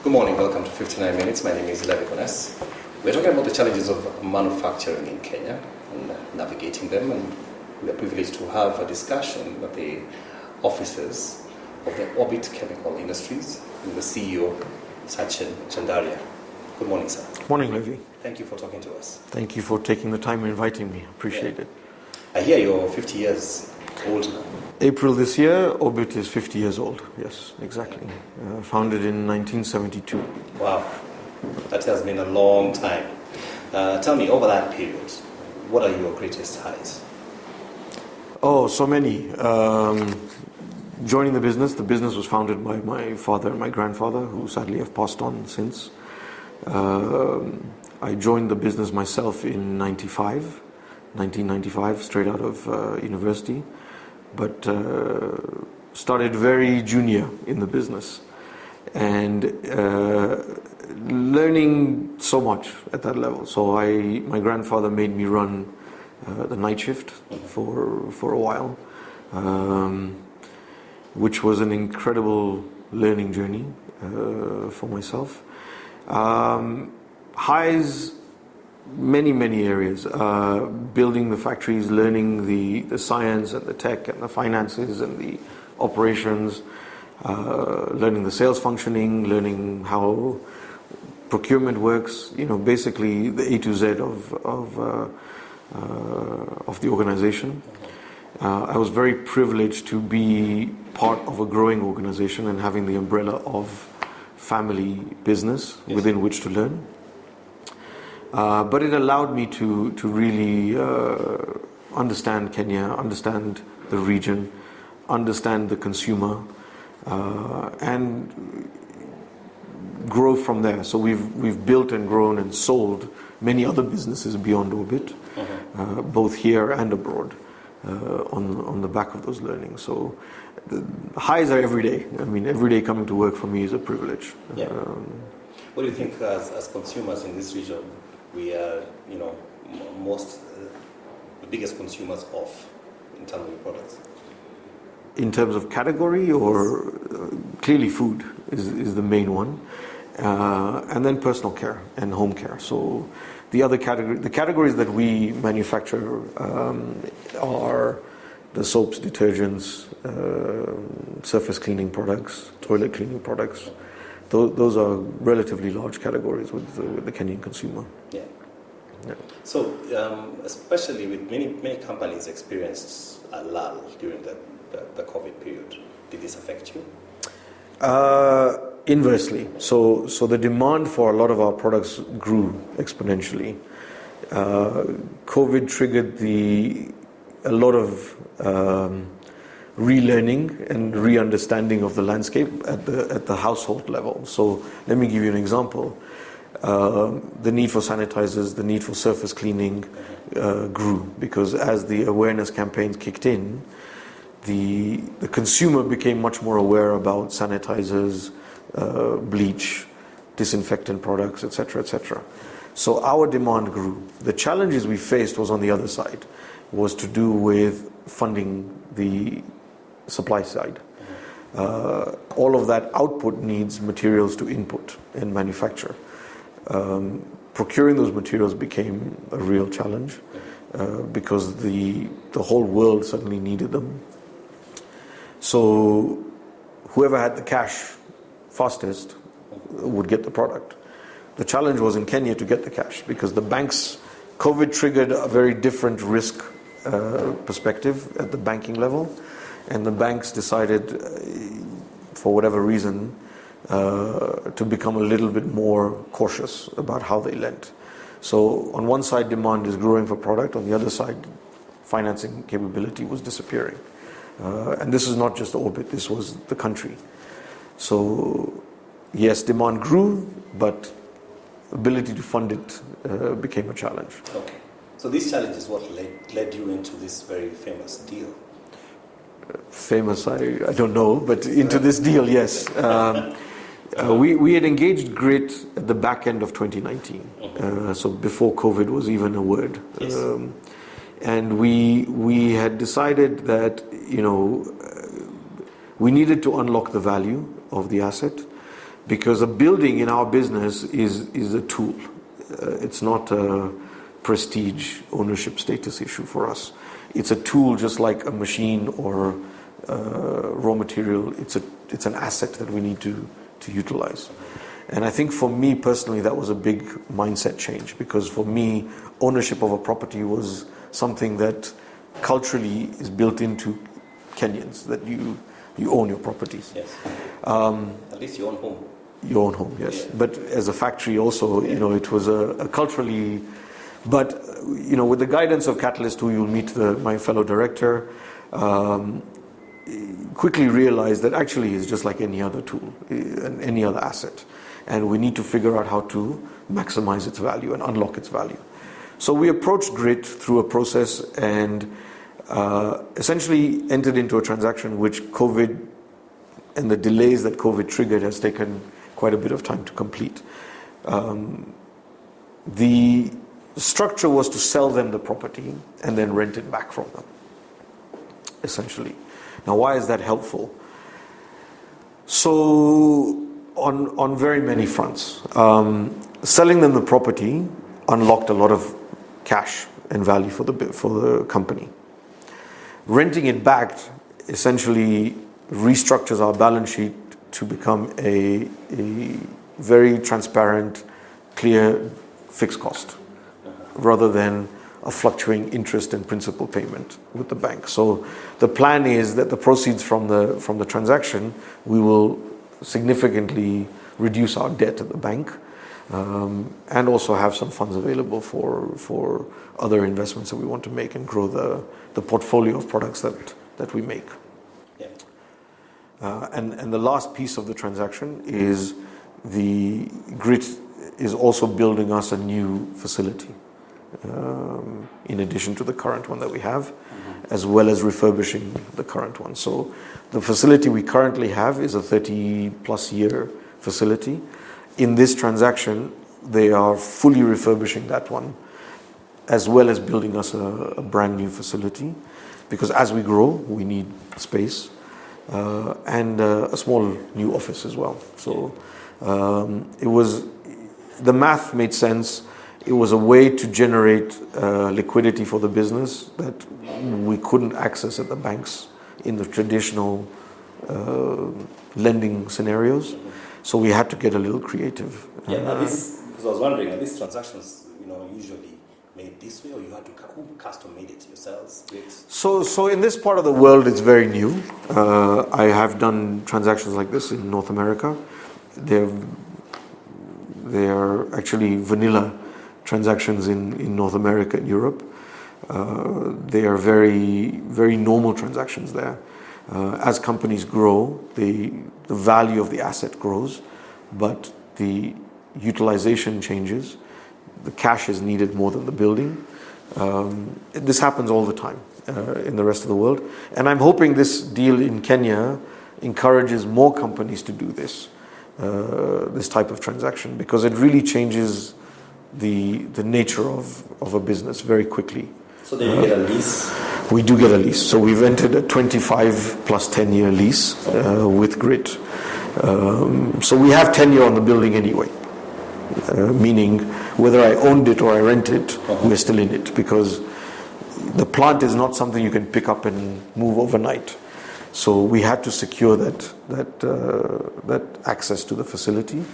Good morning, welcome to 59 Minutes. My name is Levi Kones. We're talking about the challenges of manufacturing in Kenya and navigating them, and we are privileged to have a discussion at the offices of the Orbit Chemical Industries and the CEO, SACHEN, CHANDARIA. Good morning, sir. Morning, Levi. Thank you for talking to us. Thank you for taking the time and inviting me. Appreciate it. I hear you're 50 years old now. April this year, Orbit is 50 years old. Yes, exactly. Founded in 1972. Wow, that has been a long time. Tell me, over that period, what are your greatest highs? Oh, so many. Joining the business was founded by my father and my grandfather, who sadly have passed on since. I joined the business myself in 1995, straight out of university, but started very junior in the business and learning so much at that level. So my grandfather made me run the night shift for a while, which was an incredible learning journey for myself. Highs, many areas, building the factories, learning the science and the tech and the finances and the operations, learning the sales functioning, learning how procurement works, basically the A to Z of the organization. I was very privileged to be part of a growing organization and having the umbrella of family business within which to learn. But it allowed me to really understand Kenya, understand the region, understand the consumer, and grow from there. So we've built and grown and sold many other businesses beyond Orbit, both here and abroad, on the back of those learnings. So the highs are every day. I mean, every day coming to work for me is a privilege. Yeah. What do you think as consumers in this region? We are, the biggest consumers of internal products. In terms of category, or clearly food is the main one, and then personal care and home care. So the categories that we manufacture are the soaps, detergents, surface cleaning products, toilet cleaning products. Those are relatively large categories with the Kenyan consumer. Yeah. So, especially with many companies experienced a lull during the COVID period. Did this affect you? Inversely. So the demand for a lot of our products grew exponentially. COVID triggered a lot of relearning and re-understanding of the landscape at the household level. So let me give you an example. The need for sanitizers, the need for surface cleaning grew, because as the awareness campaigns kicked in, the consumer became much more aware about sanitizers, bleach, disinfectant products, etc., etc. So our demand grew. The challenges we faced was on the other side, was to do with funding the supply side. All of that output needs materials to input and manufacture. Procuring those materials became a real challenge because the whole world suddenly needed them. So whoever had the cash fastest would get the product. The challenge was in Kenya to get the cash, because the banks, COVID triggered a very different risk perspective at the banking level, and the banks decided, for whatever reason, to become a little bit more cautious about how they lent. So on one side, demand is growing for product. On the other side, financing capability was disappearing. And this is not just Orbit, this was the country. So yes, demand grew, but ability to fund it became a challenge. Okay. So this challenge is what led you into this very famous deal. Famous, I don't know, but into this deal, yes. We had engaged Grit at the back end of 2019, so before COVID was even a word. Yes. And we had decided that we needed to unlock the value of the asset, because a building in our business is a tool. It's not a prestige ownership status issue for us. It's a tool just like a machine or raw material. It's an asset that we need to utilize. And I think for me personally, that was a big mindset change, because for me, ownership of a property was something that culturally is built into Kenyans, that you own your properties. Yes. At least you own home. You own home, yes. Yeah. But as a factory also, it was a culturally, but with the guidance of Catalyst, who you'll meet, my fellow director, quickly realized that actually it's just like any other tool, any other asset. And we need to figure out how to maximize its value and unlock its value. So we approached Grit through a process and essentially entered into a transaction which COVID and the delays that COVID triggered has taken quite a bit of time to complete. The structure was to sell them the property and then rent it back from them, essentially. Now, why is that helpful? So, on very many fronts. Selling them the property unlocked a lot of cash and value for the company. Renting it back essentially restructures our balance sheet to become a very transparent, clear fixed cost, rather than a fluctuating interest and principal payment with the bank. So the plan is that the proceeds from the transaction, we will significantly reduce our debt at the bank, and also have some funds available for other investments that we want to make and grow the portfolio of products that we make. Yeah. And the last piece of the transaction is the Grit is also building us a new facility, in addition to the current one that we have, as well as refurbishing the current one. So the facility we currently have is a 30-plus year facility. In this transaction, they are fully refurbishing that one, as well as building us a brand new facility, because as we grow, we need space, and a small new office as well. So the math made sense. It was a way to generate liquidity for the business that we couldn't access at the banks in the traditional lending scenarios. So we had to get a little creative. Yeah, because I was wondering, are these transactions, usually made this way, or you had to custom made it yourselves? So in this part of the world, it's very new. I have done transactions like this in North America. They are actually vanilla transactions in North America and Europe. They are very, very normal transactions there. As companies grow, the value of the asset grows, but the utilization changes. The cash is needed more than the building. This happens all the time in the rest of the world. And I'm hoping this deal in Kenya encourages more companies to do this type of transaction, because it really changes the nature of a business very quickly. So then you get a lease? We do get a lease. So we've entered a 25 plus 10-year lease with Grit. So we have tenure on the building anyway, meaning whether I owned it or I rent it, we're still in it, because the plant is not something you can pick up and move overnight. So we had to secure that access to the facility,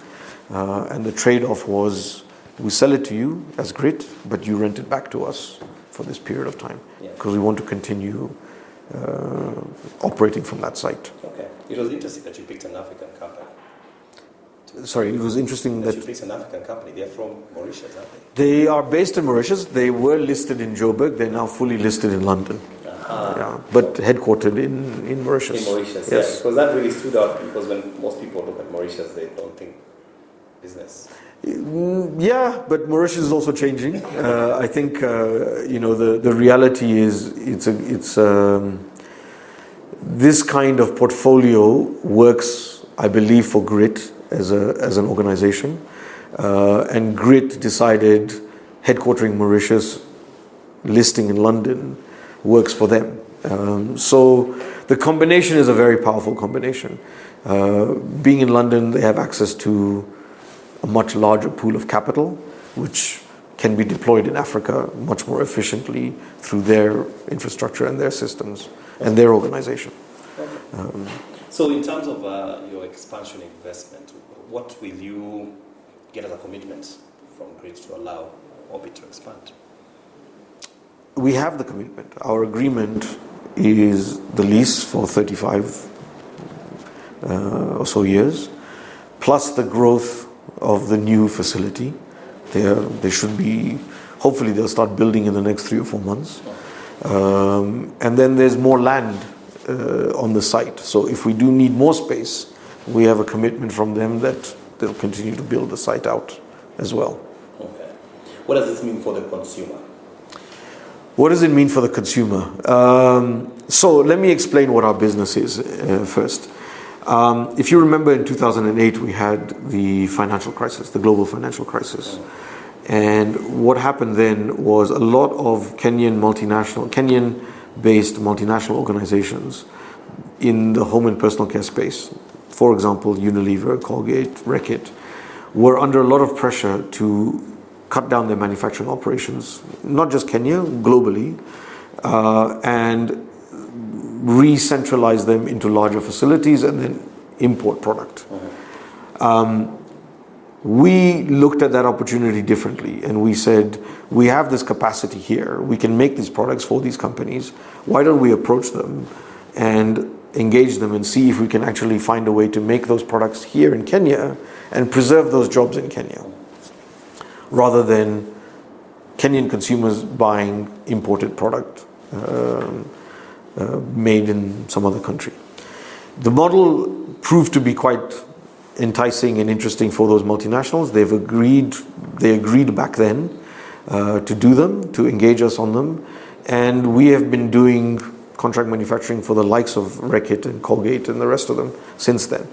and the trade-off was we sell it to you as Grit, but you rent it back to us for this period of time, because we want to continue operating from that site. Okay. It was interesting that you picked an African company. Sorry, it was interesting that you picked an African company. They're from Mauritius, aren't they? They are based in Mauritius. They were listed in Joburg. They're now fully listed in London. Yeah, but headquartered in Mauritius. In Mauritius, yes. Yeah. Because that really stood out, because when most people look at Mauritius, they don't think business. Yeah, but Mauritius is also changing. I think the reality is it's this kind of portfolio works, I believe, for Grit as an organization, and Grit decided headquartering Mauritius, listing in London works for them So the combination is a very powerful combination. Being in London, they have access to a much larger pool of capital, which can be deployed in Africa much more efficiently through their infrastructure and their systems and their organization. Okay. So in terms of your expansion investment, what will you get as a commitment from Grid to allow Orbit to expand? We have the commitment. Our agreement is the lease for 35 or so years, plus the growth of the new facility. They should be, hopefully they'll start building in the next 3 or 4 months. And then there's more land on the site. So if we do need more space, we have a commitment from them that they'll continue to build the site out as well. Okay. What does this mean for the consumer? What does it mean for the consumer? So let me explain what our business is first. If you remember, in 2008, we had the financial crisis, the global financial crisis. And what happened then was a lot of Kenyan-based multinational organizations in the home and personal care space, for example, Unilever, Colgate, Reckitt, were under a lot of pressure to cut down their manufacturing operations, not just Kenya, globally, and re-centralize them into larger facilities and then import product. We looked at that opportunity differently, and we said, we have this capacity here, we can make these products for these companies, why don't we approach them and engage them and see if we can actually find a way to make those products here in Kenya and preserve those jobs in Kenya, rather than Kenyan consumers buying imported product made in some other country. The model proved to be quite enticing and interesting for those multinationals. They agreed back then to do them, to engage us on them, and we have been doing contract manufacturing for the likes of Reckitt and Colgate and the rest of them since then.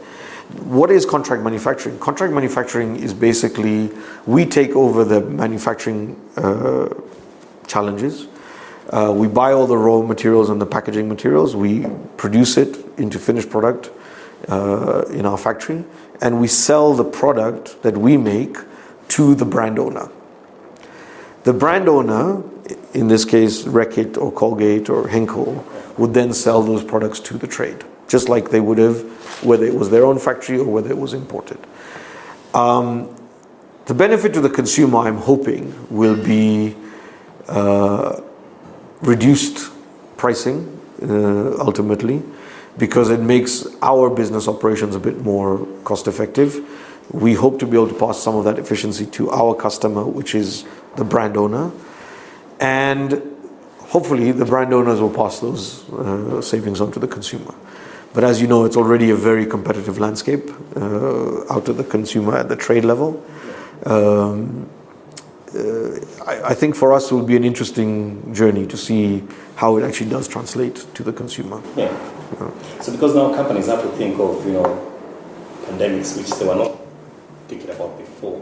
What is contract manufacturing? Contract manufacturing is basically, we take over the manufacturing challenges. We buy all the raw materials and the packaging materials. We produce it into finished product in our factory, and we sell the product that we make to the brand owner. The brand owner, in this case Reckitt or Colgate or Henkel, would then sell those products to the trade, just like they would have whether it was their own factory or whether it was imported. The benefit to the consumer, I'm hoping, will be reduced pricing ultimately, because it makes our business operations a bit more cost effective. We hope to be able to pass some of that efficiency to our customer, which is the brand owner, and hopefully the brand owners will pass those savings on to the consumer. But as you know, it's already a very competitive landscape out to the consumer at the trade level. I think for us it will be an interesting journey to see how it actually does translate to the consumer. Yeah. So because now companies have to think of, pandemics, which they were not thinking about before.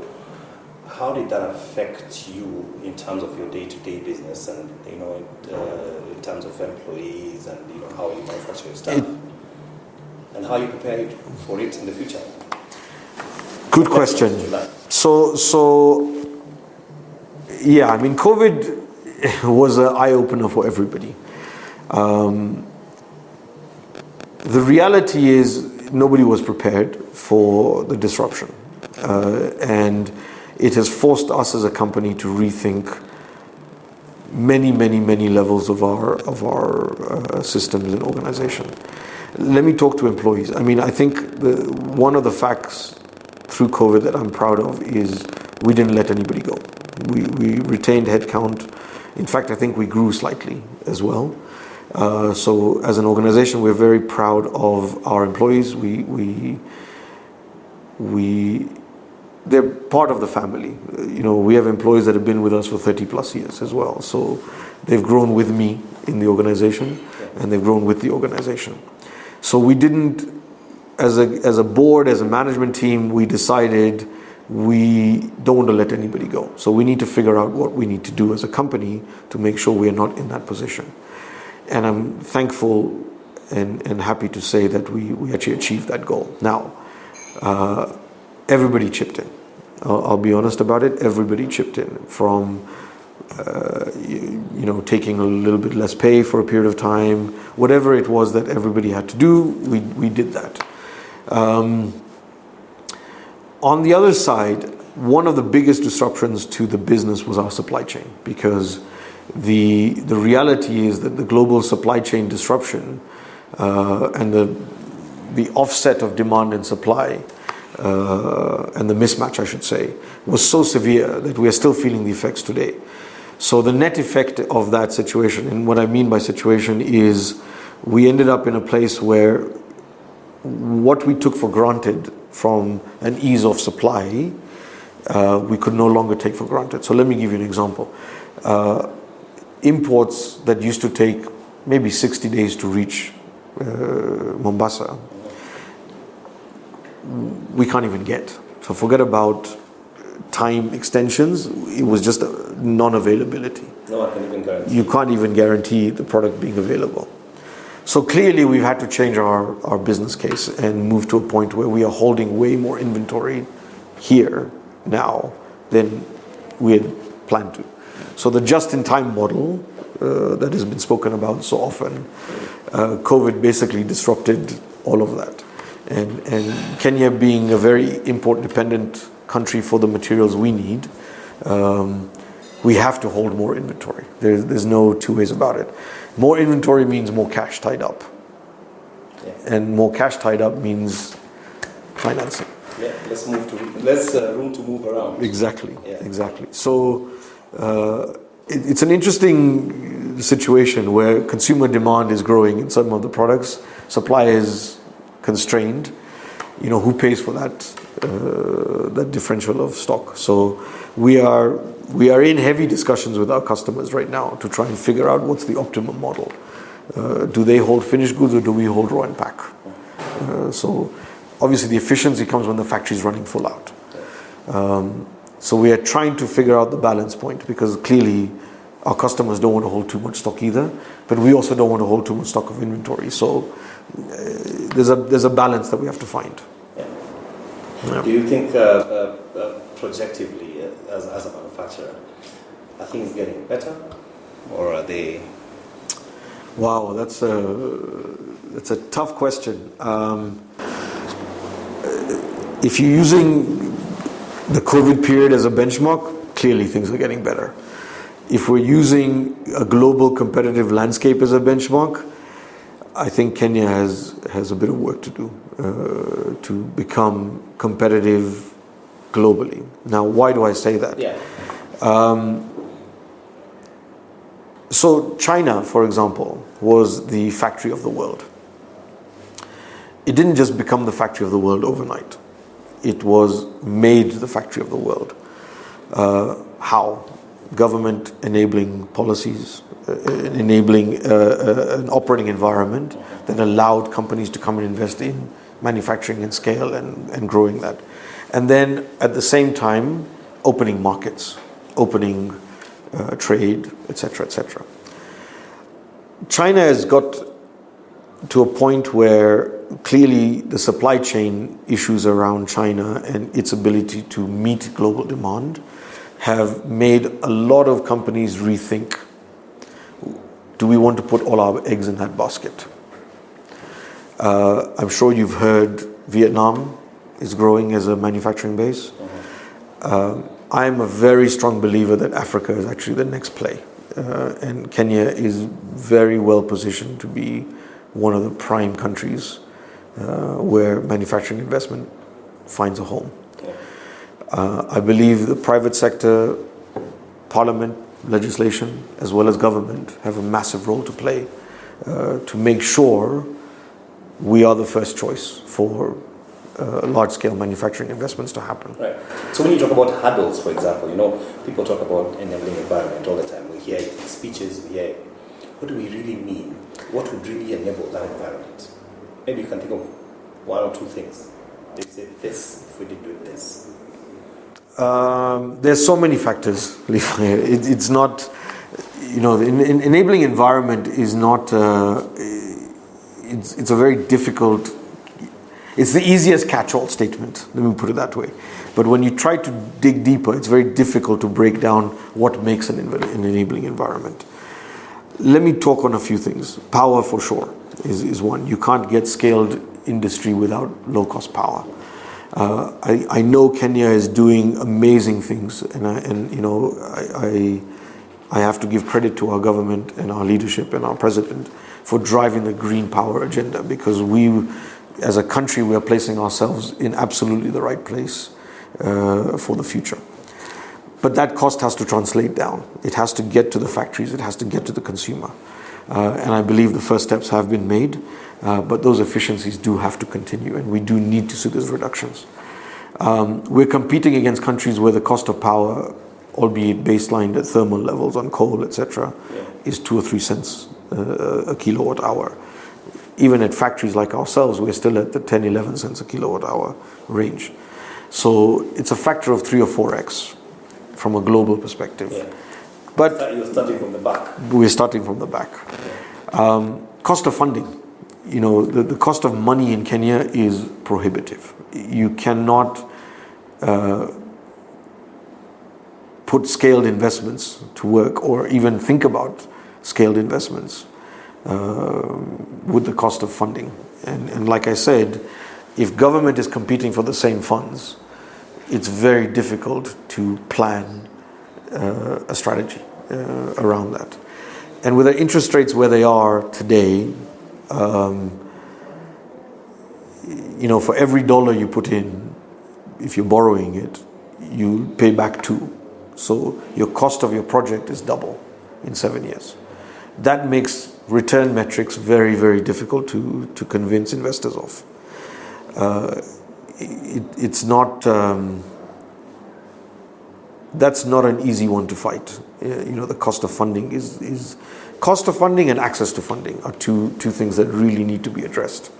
How did that affect you in terms of your day-to-day business and, in terms of employees and, how you manufacture your stuff? And how you prepare for it in the future? Good question. So yeah, COVID was an eye-opener for everybody. The reality is nobody was prepared for the disruption. And it has forced us as a company to rethink many levels of our systems and organization. Let me talk to employees. I think one of the facts through COVID that I'm proud of is we didn't let anybody go. We retained headcount. In fact, I think we grew slightly as well. So as an organization, we're very proud of our employees. They're part of the family. We have employees that have been with us for 30 plus years as well. So they've grown with me in the organization, and they've grown with the organization. So we didn't, as a board, as a management team, we decided we don't want to let anybody go. So we need to figure out what we need to do as a company to make sure we are not in that position. And I'm thankful and happy to say that we actually achieved that goal. Now, everybody chipped in. I'll be honest about it. Everybody chipped in, from taking a little bit less pay for a period of time, whatever it was that everybody had to do, we did that. On the other side, one of the biggest disruptions to the business was our supply chain, because the reality is that the global supply chain disruption and the offset of demand and supply and the mismatch, I should say, was so severe that we are still feeling the effects today. So the net effect of that situation, and what I mean by situation is we ended up in a place where what we took for granted from an ease of supply, we could no longer take for granted. So let me give you an example. Imports that used to take maybe 60 days to reach Mombasa, we can't even get. So forget about time extensions, it was just a non-availability. No, I can even guarantee. You can't even guarantee the product being available. So clearly we've had to change our business case and move to a point where we are holding way more inventory here now than we had planned to. So the just-in-time model that has been spoken about so often, COVID basically disrupted all of that. And Kenya, being a very import-dependent country for the materials we need, we have to hold more inventory. There's no two ways about it. More inventory means more cash tied up. Yeah. And more cash tied up means financing. Yeah, less room to move around. Exactly, yeah. Exactly. So it's an interesting situation where consumer demand is growing in some of the products, supply is constrained. Who pays for that differential of stock? So we are in heavy discussions with our customers right now to try and figure out what's the optimum model. Do they hold finished goods or do we hold raw and pack? So obviously the efficiency comes when the factory is running full out. So we are trying to figure out the balance point, because clearly our customers don't want to hold too much stock either, but we also don't want to hold too much stock of inventory. So there's a balance that we have to find. Yeah. Yeah. Do you think projectively, as a manufacturer, are things getting better, or are they? Wow, that's a tough question. If you're using the COVID period as a benchmark, clearly things are getting better. If we're using a global competitive landscape as a benchmark, I think Kenya has a bit of work to do to become competitive globally. Now, why do I say that? Yeah. So China, for example, was the factory of the world. It didn't just become the factory of the world overnight. It was made the factory of the world. How? Government enabling policies, enabling an operating environment that allowed companies to come and invest in manufacturing and scale and growing that. And then at the same time, opening markets, opening trade, etc., etc. China has got to a point where clearly the supply chain issues around China and its ability to meet global demand have made a lot of companies rethink, do we want to put all our eggs in that basket? I'm sure you've heard Vietnam is growing as a manufacturing base. I'm a very strong believer that Africa is actually the next play. And Kenya is very well positioned to be one of the prime countries where manufacturing investment finds a home. I believe the private sector, parliament, legislation, as well as government have a massive role to play to make sure we are the first choice for large-scale manufacturing investments to happen. Right. So when you talk about hurdles, for example, people talk about enabling environment all the time. We hear it in speeches, we hear it. What do we really mean? What would really enable that environment? Maybe you can think of one or two things. They say this, if we did do this. There's so many factors, Levi. It's not, the enabling environment is not. It's a very difficult. It's the easiest catch-all statement. Let me put it that way. But when you try to dig deeper, it's very difficult to break down what makes an enabling environment. Let me talk on a few things. Power, for sure, is one. You can't get scaled industry without low-cost power. I know Kenya is doing amazing things, and I have to give credit to our government and our leadership and our president for driving the green power agenda, because we, as a country, we are placing ourselves in absolutely the right place for the future. But that cost has to translate down. It has to get to the factories. It has to get to the consumer. And I believe the first steps have been made, but those efficiencies do have to continue, and we do need to see those reductions. We're competing against countries where the cost of power, albeit baselined at thermal levels on coal, etc., is 2 or 3 cents a kilowatt hour. Even at factories like ourselves, we're still at the 10, 11 cents a kilowatt hour range. So it's a factor of 3 or 4x from a global perspective. Yeah. But you're starting from the back. We're starting from the back. Cost of funding. The cost of money in Kenya is prohibitive. You cannot put scaled investments to work, or even think about scaled investments with the cost of funding. And like I said, if government is competing for the same funds, it's very difficult to plan a strategy around that. And with the interest rates where they are today, for every dollar you put in, if you're borrowing it, you pay back 2. So your cost of your project is double in 7 years. That makes return metrics very, very difficult to convince investors of. It's not. That's not an easy one to fight. The cost of funding is cost of funding and access to funding are two things that really need to be addressed.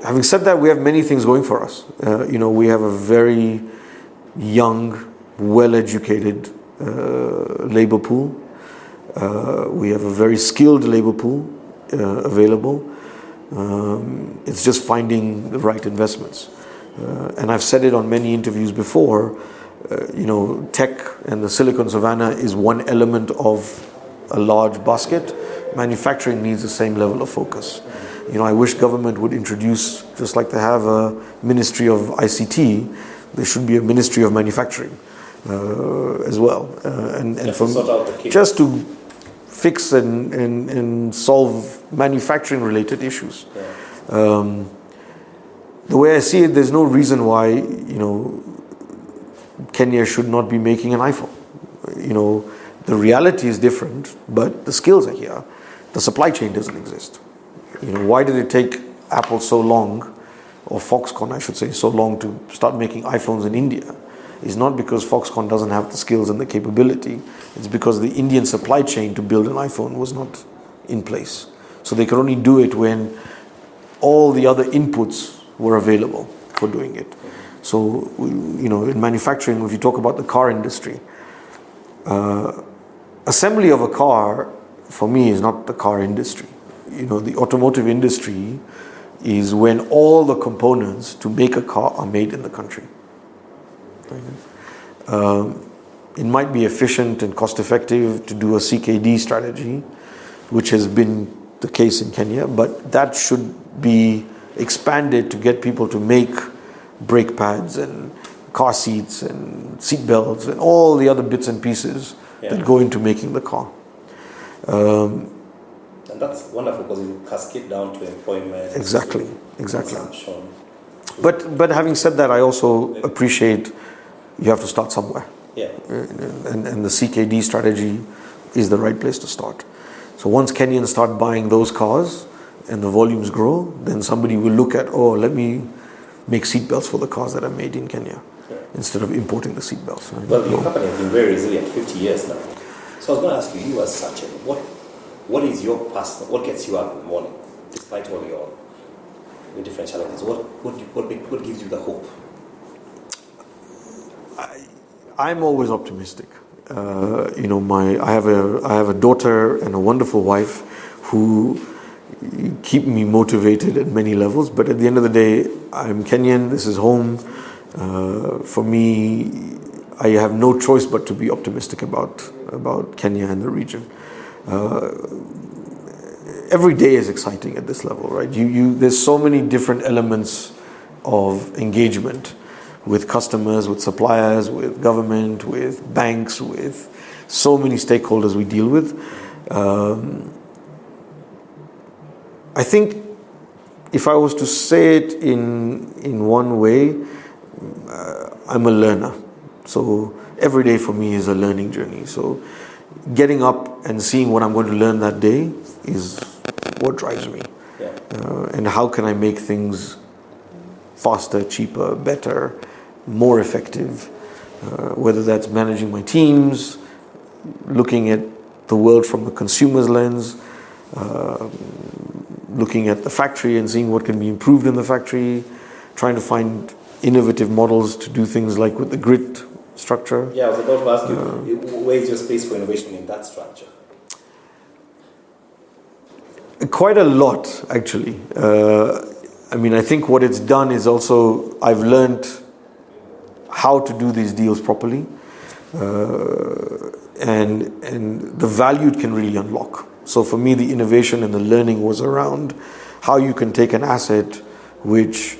Having said that, we have many things going for us. We have a very young, well-educated labor pool. We have a very skilled labor pool available. It's just finding the right investments. And I've said it on many interviews before, tech and the Silicon Savannah is one element of a large basket. Manufacturing needs the same level of focus. I wish government would introduce, just like they have a Ministry of ICT, there should be a Ministry of Manufacturing as well. And just to fix and solve manufacturing related issues. The way I see it, there's no reason why, Kenya should not be making an iPhone. The reality is different, but the skills are here. The supply chain doesn't exist. Why did it take Apple so long, or Foxconn, I should say, so long to start making iPhones in India? It's not because Foxconn doesn't have the skills and the capability. It's because the Indian supply chain to build an iPhone was not in place. So they could only do it when all the other inputs were available for doing it. So, in manufacturing, if you talk about the car industry, assembly of a car, for me, is not the car industry. The automotive industry is when all the components to make a car are made in the country. It might be efficient and cost effective to do a CKD strategy, which has been the case in Kenya, but that should be expanded to get people to make brake pads and car seats and seat belts and all the other bits and pieces that go into making the car. And that's wonderful because it cascades down to employment. Exactly. Consumption. But having said that, I also appreciate you have to start somewhere. Yeah. And the CKD strategy is the right place to start. So once Kenyans start buying those cars and the volumes grow, then somebody will look at, let me make seatbelts for the cars that are made in Kenya instead of importing the seatbelts. Well, your company has been very resilient, 50 years now. So I was going to ask you as SACHEN, what is your personal, what gets you up in the morning, despite all your different challenges? What gives you the hope? I'm always optimistic. I have a daughter and a wonderful wife who keep me motivated at many levels. But at the end of the day, I'm Kenyan. This is home. For me, I have no choice but to be optimistic about Kenya and the region. Every day is exciting at this level, right? There's so many different elements of engagement with customers, with suppliers, with government, with banks, with so many stakeholders we deal with. I think if I was to say it in one way, I'm a learner. So every day for me is a learning journey. So getting up and seeing what I'm going to learn that day is what drives me. Yeah. And how can I make things faster, cheaper, better, more effective, whether that's managing my teams, looking at the world from the consumer's lens, looking at the factory and seeing what can be improved in the factory, trying to find innovative models to do things like with the grid structure. Yeah, I was about to ask you, where is your space for innovation in that structure? Quite a lot, actually. I think what it's done is also I've learned how to do these deals properly, and the value it can really unlock. So for me, the innovation and the learning was around how you can take an asset which,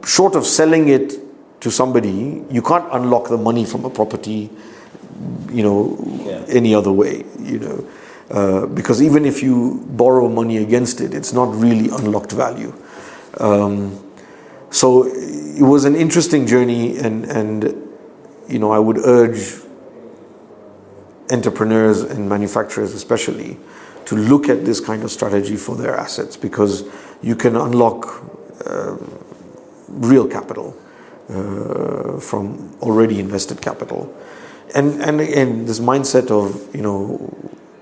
short of selling it to somebody, you can't unlock the money from a property, any other way, because even if you borrow money against it, it's not really unlocked value. So it was an interesting journey, and I would urge entrepreneurs and manufacturers especially to look at this kind of strategy for their assets, because you can unlock real capital from already invested capital. And again, this mindset of,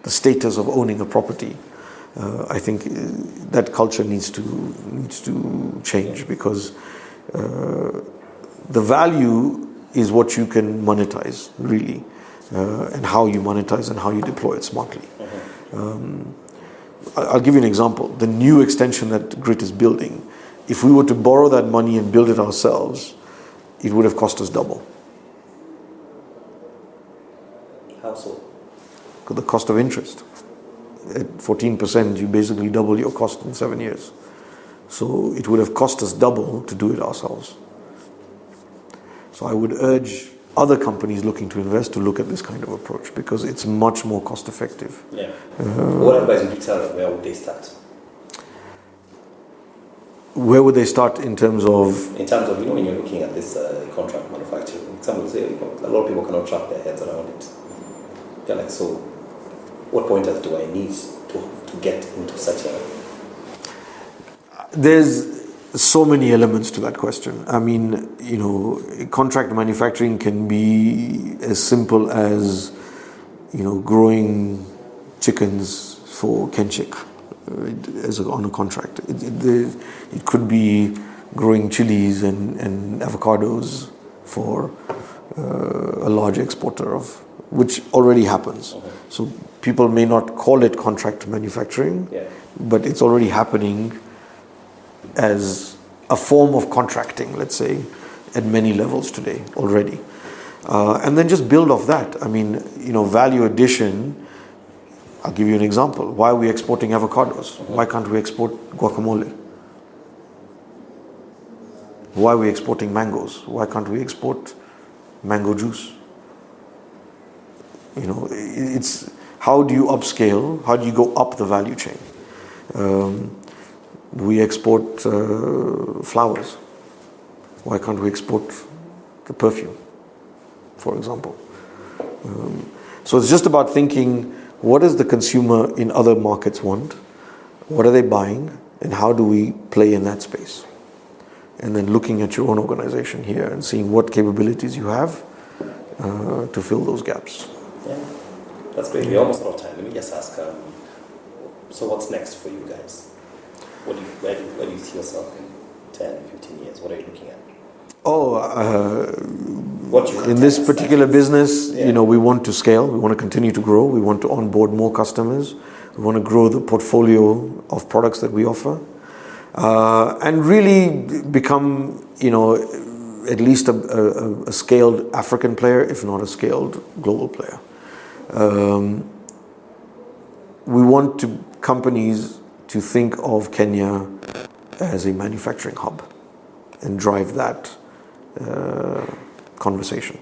the status of owning a property, I think that culture needs to change, because the value is what you can monetize, really, and how you monetize and how you deploy it smartly. I'll give you an example. The new extension that Grit is building, if we were to borrow that money and build it ourselves, it would have cost us double. How so? The cost of interest. At 14%, you basically double your cost in 7 years. So it would have cost us double to do it ourselves. So I would urge other companies looking to invest to look at this kind of approach, because it's much more cost effective. Yeah. What advice would you tell them? Where would they start? Where would they start in terms of? In terms of, when you're looking at this contract manufacturing, some will say, a lot of people cannot wrap their heads around it. They're like, so what pointers do I need to get into such a... There's so many elements to that question. Contract manufacturing can be as simple as, growing chickens for Kenchik on a contract. It could be growing chilies and avocados for a large exporter of, which already happens. Okay. So people may not call it contract manufacturing, but it's already happening as a form of contracting, let's say, at many levels today already. And then just build off that. Value addition. I'll give you an example. Why are we exporting avocados? Why can't we export guacamole? Why are we exporting mangoes? Why can't we export mango juice? It's how do you upscale? How do you go up the value chain? We export flowers. Why can't we export the perfume, for example? So it's just about thinking, what does the consumer in other markets want? What are they buying? And how do we play in that space? And then looking at your own organization here and seeing what capabilities you have to fill those gaps. Yeah, that's great. We're almost out of time. Let me just ask, so what's next for you guys? Where do you see yourself in 10, 15 years? What are you looking at? What you In this particular business, Yeah. we want to scale, we want to continue to grow, we want to onboard more customers, we want to grow the portfolio of products that we offer, and really become, at least a scaled African player, if not a scaled global player. We want companies to think of Kenya as a manufacturing hub and drive that conversation.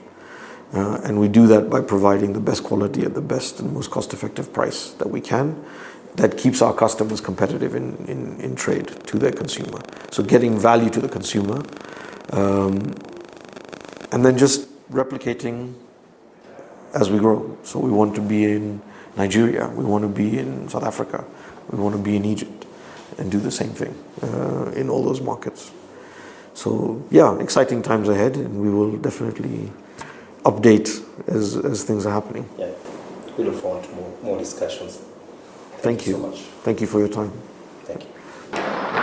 And we do that by providing the best quality at the best and most cost-effective price that we can. That keeps our customers competitive in trade to their consumer. So getting value to the consumer, and then just replicating as we grow. So we want to be in Nigeria, we want to be in South Africa, we want to be in Egypt, and do the same thing in all those markets. So yeah, exciting times ahead, and we will definitely update as things are happening. Yeah, we look forward to more discussions. Thank you so much. Thank you for your time. Thank you.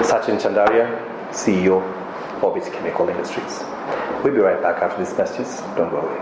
SACHEN Chandaria, CEO, Orbit Chemical Industries. We'll be right back after these messages. Don't go away.